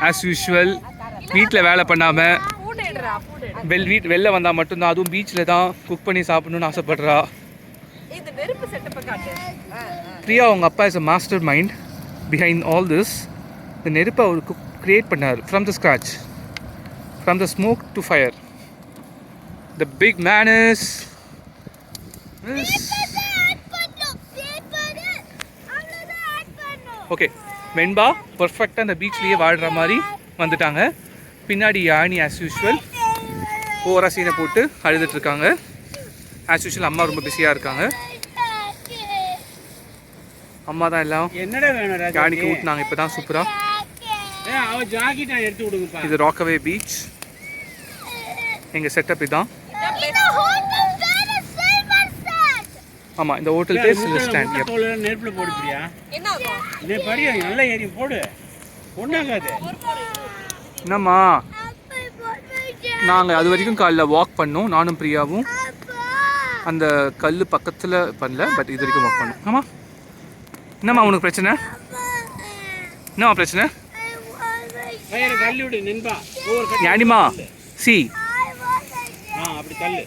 As usual வீட்டில் வேலை பண்ணாமல் வெளில வந்தால் மட்டும்தான், அதுவும் பீச்சில் தான் குக் பண்ணி சாப்பிடணும்னு ஆசைப்படுறா. பிரியா அவங்க அப்பா is a master mind behind all this. இந்த நெருப்பை அவர் கிரியேட் பண்ணார் from the scratch, from the smoke to fire. The big man is okay. Venba பர்ஃபெக்டாக அந்த பீச்லேயே வாழ்கிற மாதிரி வந்துட்டாங்க. பின்னாடி யானி ஆஸ் யூஷுவல் ஓவரா சீனை போட்டு அழுதுட்ருக்காங்க. ஆஸ் யூஷுவல் அம்மா ரொம்ப பிஸியாக இருக்காங்க. அம்மா தான் எல்லாம் என்னடா வேணும் யானிக்கு ஊட்டினாங்க இப்போ தான் சூப்பராக. எடுத்து விடுங்கப்பா. இது ராக்கவே பீச். எங்கள் செட்டப் இதுதான். ஆமாம், இந்த ஹோட்டல் பேர் சில்வர் ஸ்டாண்ட். நெருப்பில் போடுப்பியா? என்ன படியா நல்லா ஏறி போடு, ஒன்றாகாது. என்னம்மா நாங்கள் அது வரைக்கும் காலைல வாக் பண்ணோம், நானும் பிரியாவும். அந்த கல் பக்கத்தில் பண்ணல, பட் இது வரைக்கும் வாக் பண்ணோம். ஆமாம். என்னம்மா உனக்கு பிரச்சனை? என்னம்மா பிரச்சனை? கல்லு விடு நின்பா. யானிமா சி அப்படி கல்லு